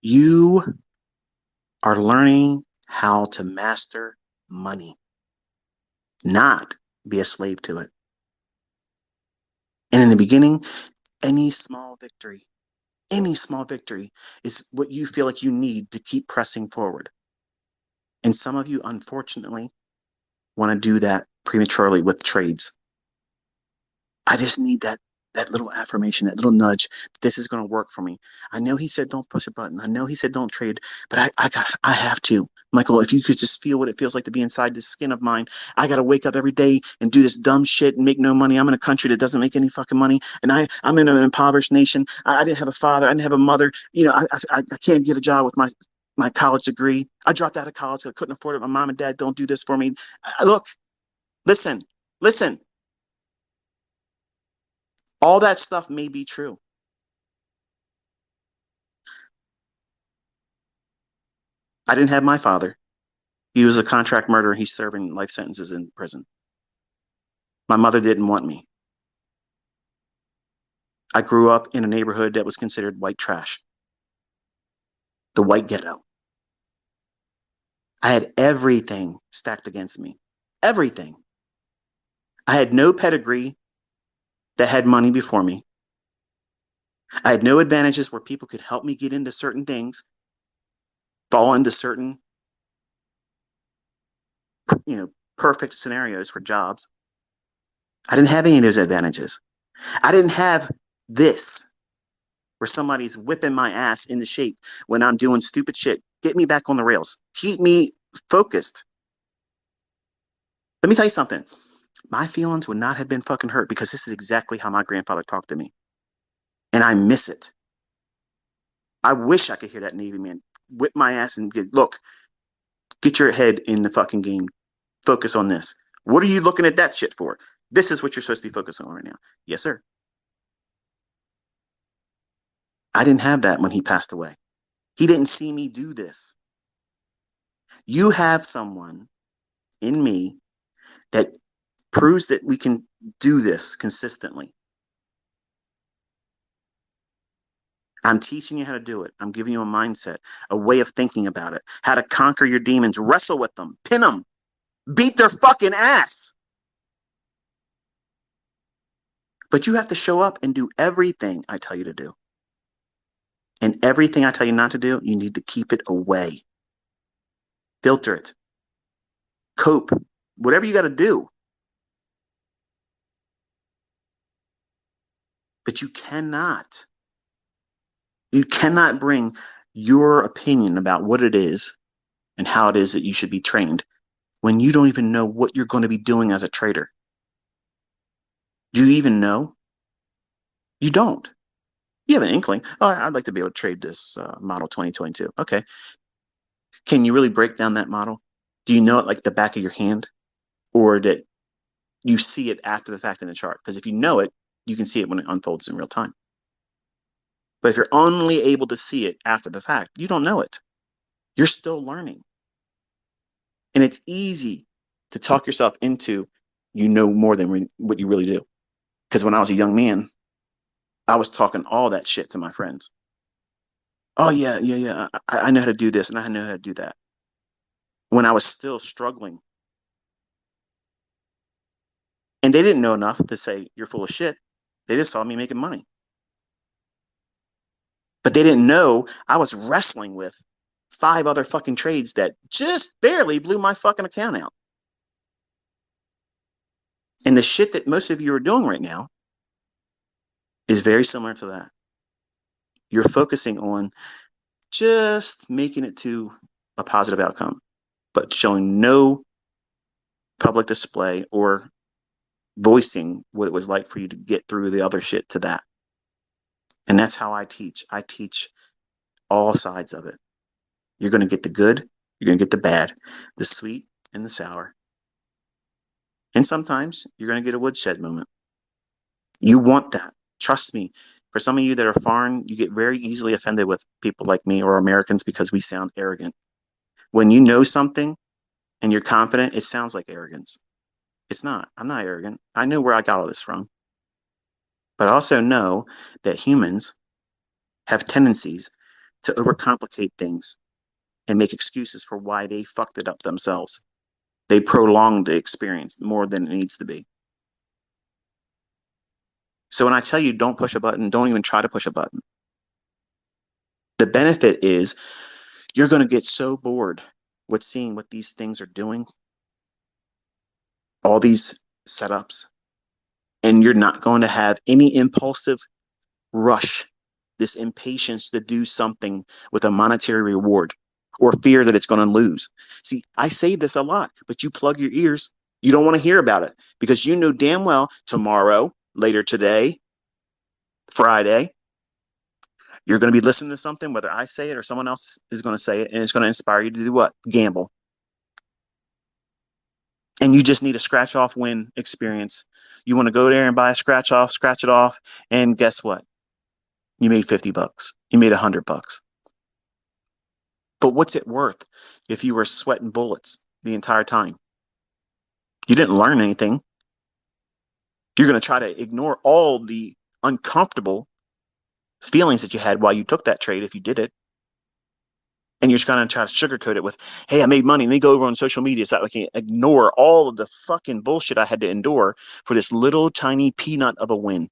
You are learning how to master money, not be a slave to it. And in the beginning, any small victory, any small victory is what you feel like you need to keep pressing forward. And some of you, unfortunately, want to do that prematurely with trades. I just need that little affirmation, that little nudge. This is going to work for me. I know he said don't push a button. I know he said don't trade, but I have to. Michael, if you could just feel what it feels like to be inside this skin of mine. I got to wake up every day and do this dumb shit and make no money. I'm in a country that doesn't make any fucking money, and I'm in an impoverished nation. I didn't have a father. I didn't have a mother. I can't get a job with my college degree. I dropped out of college. I couldn't afford it. My mom and dad don't do this for me. Look, listen, listen. All that stuff may be true. I didn't have my father. He was a contract murderer. He's serving life sentences in prison. My mother didn't want me. I grew up in a neighborhood that was considered white trash, the white ghetto. I had everything stacked against me. Everything. I had no pedigree that had money before me. I had no advantages where people could help me get into certain things, fall into certain, perfect scenarios for jobs. I didn't have any of those advantages. I didn't have this where somebody's whipping my ass into shape when I'm doing stupid shit. Get me back on the rails. Keep me focused. Let me tell you something. My feelings would not have been fucking hurt because this is exactly how my grandfather talked to me. And I miss it. I wish I could hear that Navy man whip my ass and look, get your head in the fucking game. Focus on this. What are you looking at that shit for? This is what you're supposed to be focusing on right now. Yes, sir. I didn't have that when he passed away. He didn't see me do this. You have someone in me that proves that we can do this consistently. I'm teaching you how to do it. I'm giving you a mindset, a way of thinking about it, how to conquer your demons, wrestle with them, pin them, beat their fucking ass. But you have to show up and do everything I tell you to do. And everything I tell you not to do, you need to keep it away. Filter it. Cope. Whatever you got to do. But you cannot bring your opinion about what it is and how it is that you should be trained when you don't even know what you're going to be doing as a trader. Do you even know? You don't. You have an inkling. Oh, I'd like to be able to trade this model 2022. Okay. Can you really break down that model? Do you know it like the back of your hand, or that you see it after the fact in the chart? Because if you know it, you can see it when it unfolds in real time. But if you're only able to see it after the fact, you don't know it. You're still learning. And it's easy to talk yourself into you know more than what you really do. Because when I was a young man, I was talking all that shit to my friends. Oh yeah, yeah, yeah. I know how to do this and I know how to do that. When I was still struggling. And they didn't know enough to say you're full of shit. They just saw me making money. But they didn't know I was wrestling with five other fucking trades that just barely blew my fucking account out. And the shit that most of you are doing right now is very similar to that. You're focusing on just making it to a positive outcome, but showing no public display or voicing what it was like for you to get through the other shit to that. And that's how I teach. I teach all sides of it. You're going to get the good, you're going to get the bad, the sweet and the sour. And sometimes you're going to get a woodshed moment. You want that. Trust me. For some of you that are foreign, you get very easily offended with people like me or Americans because we sound arrogant. When you know something and you're confident, it sounds like arrogance. It's not. I'm not arrogant. I know where I got all this from. But I also know that humans have tendencies to overcomplicate things and make excuses for why they fucked it up themselves. They prolonged the experience more than it needs to be. So when I tell you don't push a button, don't even try to push a button. The benefit is you're going to get so bored with seeing what these things are doing, all these setups, and you're not going to have any impulsive rush, this impatience to do something with a monetary reward or fear that it's going to lose. See, I say this a lot, but you plug your ears. You don't want to hear about it because you know damn well tomorrow, later today, Friday, you're going to be listening to something, whether I say it or someone else is going to say it, and it's going to inspire you to do what? Gamble. And you just need a scratch off win experience. You want to go there and buy a scratch off, scratch it off, and guess what? You made $50. You made $100. But what's it worth if you were sweating bullets the entire time? You didn't learn anything. You're going to try to ignore all the uncomfortable feelings that you had while you took that trade if you did it. And you're just going to try to sugarcoat it with, hey, I made money. Let me go over on social media so I can ignore all of the fucking bullshit I had to endure for this little tiny peanut of a win,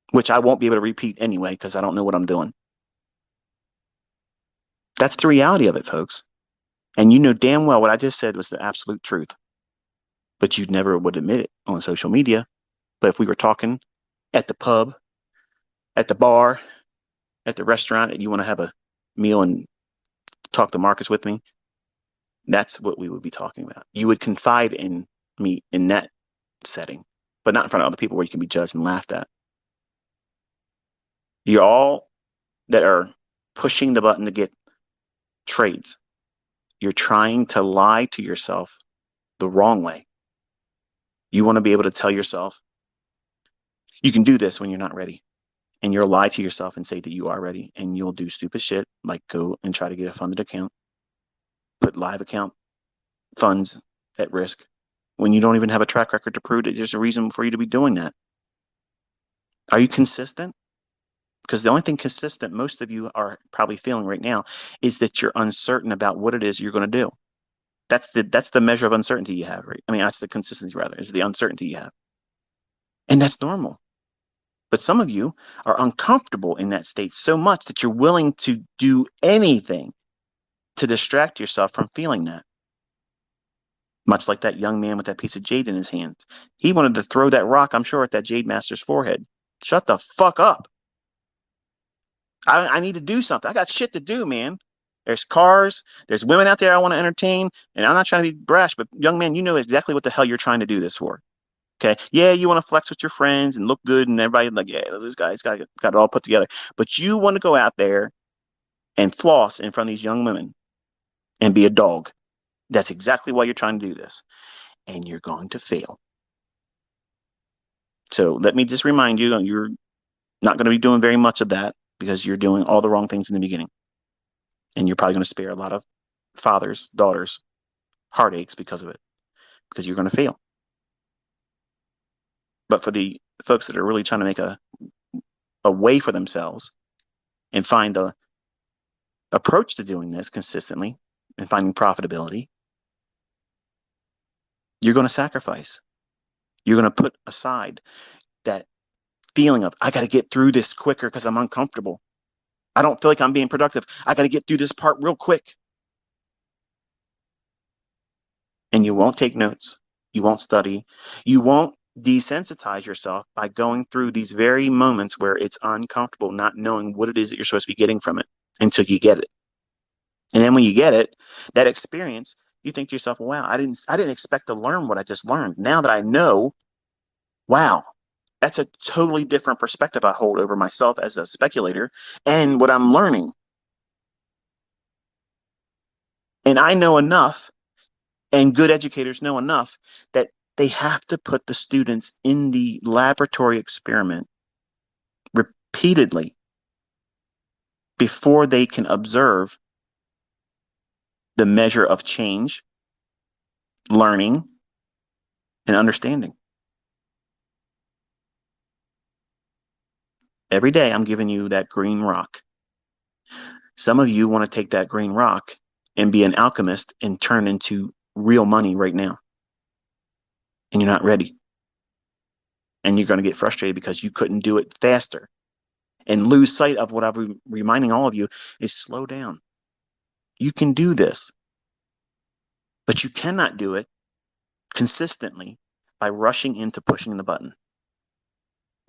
which I won't be able to repeat anyway because I don't know what I'm doing. That's the reality of it, folks. And you know damn well what I just said was the absolute truth, but you never would admit it on social media. But if we were talking at the pub, at the bar, at the restaurant, and you want to have a meal and talk to Marcus with me, that's what we would be talking about. You would confide in me in that setting, but not in front of other people where you can be judged and laughed at. You're all that are pushing the button to get trades. You're trying to lie to yourself the wrong way. You want to be able to tell yourself, you can do this when you're not ready. And you'll lie to yourself and say that you are ready. And you'll do stupid shit like go and try to get a funded account, put live account funds at risk when you don't even have a track record to prove that there's a reason for you to be doing that. Are you consistent? Because the only thing consistent most of you are probably feeling right now is that you're uncertain about what it is you're going to do. That's the measure of uncertainty you have, right? I mean, that's the consistency rather, is the uncertainty you have. And that's normal. But some of you are uncomfortable in that state so much that you're willing to do anything to distract yourself from feeling that. Much like that young man with that piece of jade in his hand. He wanted to throw that rock, I'm sure, at that jade master's forehead. Shut the fuck up. I need to do something. I got shit to do, man. There's cars, there's women out there I want to entertain, and I'm not trying to be brash, but young man, you know exactly what the hell you're trying to do this for. Okay. Yeah, you want to flex with your friends and look good and everybody like, yeah, this guy's got it all put together. But you want to go out there and floss in front of these young women and be a dog. That's exactly why you're trying to do this. And you're going to fail. So let me just remind you, you're not going to be doing very much of that because you're doing all the wrong things in the beginning. And you're probably going to spare a lot of fathers, daughters, heartaches because of it, because you're going to fail. But for the folks that are really trying to make a way for themselves and find a approach to doing this consistently and finding profitability, you're going to sacrifice. You're going to put aside that feeling of, I got to get through this quicker because I'm uncomfortable. I don't feel like I'm being productive. I got to get through this part real quick. And you won't take notes. You won't study. You won't desensitize yourself by going through these very moments where it's uncomfortable, not knowing what it is that you're supposed to be getting from it until you get it. And then when you get it, that experience, you think to yourself, wow, I didn't expect to learn what I just learned. Now that I know, wow, that's a totally different perspective I hold over myself as a speculator and what I'm learning. And I know enough, and good educators know enough that they have to put the students in the laboratory experiment repeatedly before they can observe the measure of change, learning, and understanding. Every day I'm giving you that green rock. Some of you want to take that green rock and be an alchemist and turn into real money right now. And you're not ready. And you're going to get frustrated because you couldn't do it faster and lose sight of what I'm reminding all of you is slow down. You can do this, but you cannot do it consistently by rushing into pushing the button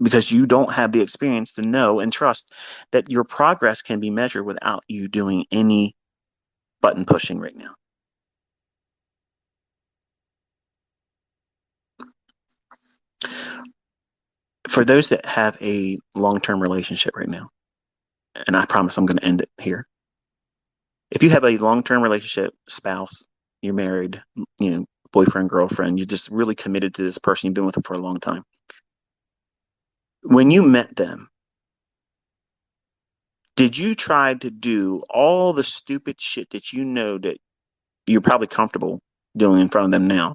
because you don't have the experience to know and trust that your progress can be measured without you doing any button pushing right now. For those that have a long-term relationship right now, and I promise I'm going to end it here. If you have a long-term relationship, spouse, you're married, boyfriend, girlfriend, you're just really committed to this person, you've been with them for a long time. When you met them, did you try to do all the stupid shit that you know that you're probably comfortable doing in front of them now?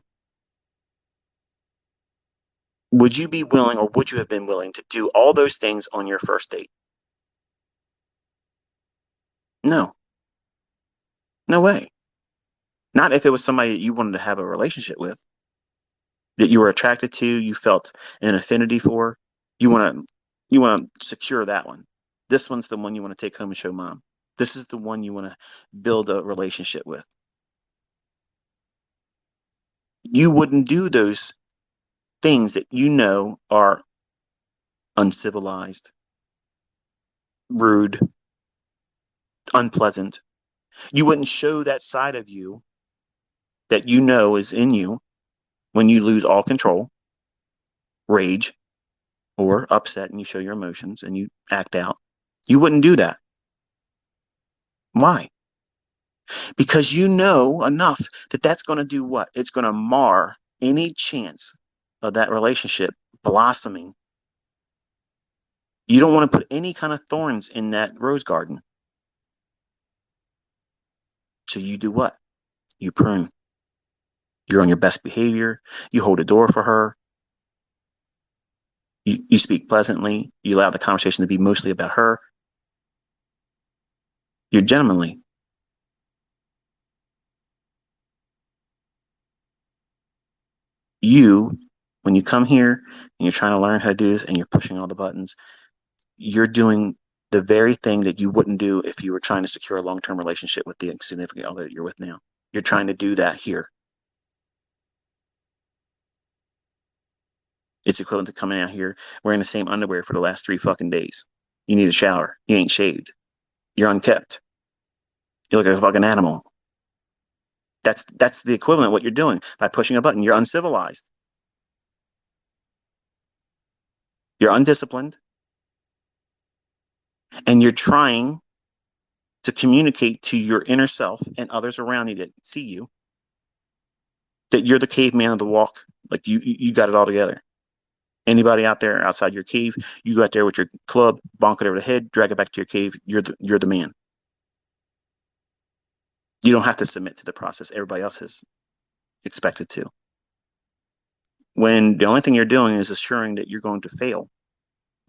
Would you be willing, or would you have been willing to do all those things on your first date? No, no way. Not if it was somebody that you wanted to have a relationship with, that you were attracted to, you felt an affinity for. You want to secure that one. This one's the one you want to take home and show mom. This is the one you want to build a relationship with. You wouldn't do those things that you know are uncivilized, rude, unpleasant. You wouldn't show that side of you that you know is in you when you lose all control, rage, or upset, and you show your emotions and you act out. You wouldn't do that. Why? Because you know enough that that's going to do what? It's going to mar any chance of that relationship blossoming. You don't want to put any kind of thorns in that rose garden. So you do what? You prune. You're on your best behavior. You hold a door for her. You speak pleasantly. You allow the conversation to be mostly about her. You're gentlemanly. You, when you come here and you're trying to learn how to do this and you're pushing all the buttons, you're doing the very thing that you wouldn't do if you were trying to secure a long-term relationship with the significant other that you're with now. You're trying to do that here. It's equivalent to coming out here wearing the same underwear for the last 3 fucking days. You need a shower. You ain't shaved. You're unkept. You look like a fucking animal. That's the equivalent of what you're doing by pushing a button. You're uncivilized. You're undisciplined. And you're trying to communicate to your inner self and others around you that see you that you're the caveman of the walk. Like you got it all together. Anybody out there outside your cave, you go out there with your club, bonk it over the head, drag it back to your cave. You're the man. You don't have to submit to the process everybody else is expected to. When the only thing you're doing is assuring that you're going to fail,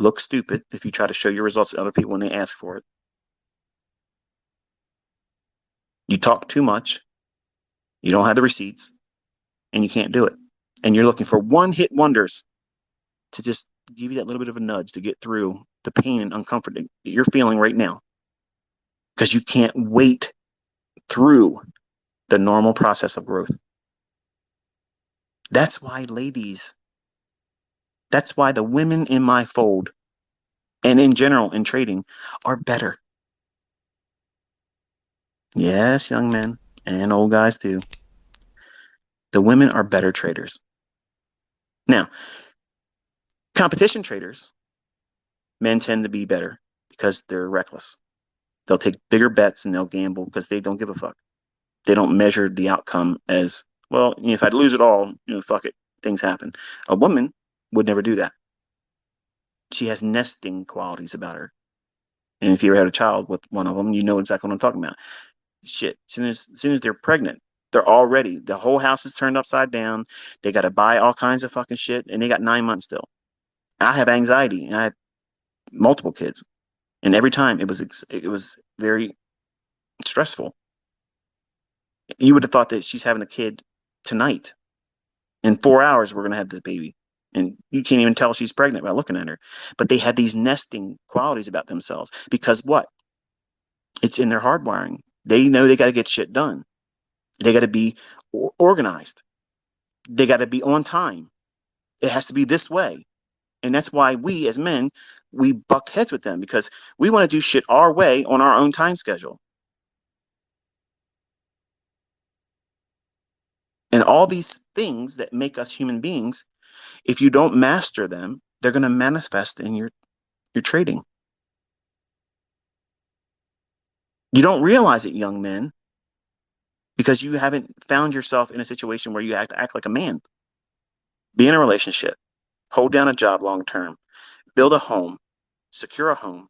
look stupid if you try to show your results to other people when they ask for it. You talk too much, you don't have the receipts, and you can't do it. And you're looking for one hit wonders to just give you that little bit of a nudge to get through the pain and uncomfort that you're feeling right now. Because you can't wait through the normal process of growth. That's why, ladies, that's why the women in my fold and in general in trading are better. Yes, young men and old guys too. The women are better traders. Now, competition traders, men tend to be better because they're reckless. They'll take bigger bets and they'll gamble because they don't give a fuck. They don't measure the outcome as, well, if I'd lose it all, fuck it, things happen. A woman would never do that. She has nesting qualities about her. And if you ever had a child with one of them, you know exactly what I'm talking about. Shit, as soon as they're pregnant, they're already, the whole house is turned upside down. They got to buy all kinds of fucking shit, and they got 9 months still. I have anxiety, and I have multiple kids, And every time it was very stressful. You would have thought that she's having a kid tonight. In 4 hours, we're going to have this baby. And you can't even tell she's pregnant by looking at her. But they have these nesting qualities about themselves because what? It's in their hardwiring. They know they got to get shit done. They got to be organized. They got to be on time. It has to be this way. And that's why we as men, we buck heads with them because we want to do shit our way on our own time schedule. And all these things that make us human beings, if you don't master them, they're going to manifest in your trading. You don't realize it, young men, because you haven't found yourself in a situation where you act like a man. Be in a relationship, hold down a job long term, build a home, secure a home.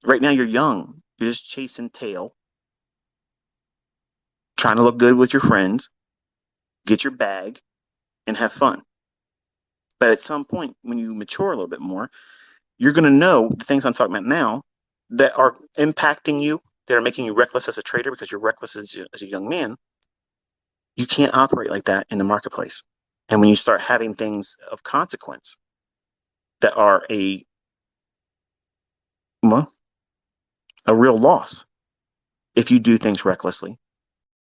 Right now, you're young. You're just chasing tail, trying to look good with your friends, get your bag, and have fun. But at some point, when you mature a little bit more, you're going to know the things I'm talking about now that are impacting you, that are making you reckless as a trader because you're reckless as a young man. You can't operate like that in the marketplace. And when you start having things of consequence that are well, a real loss if you do things recklessly,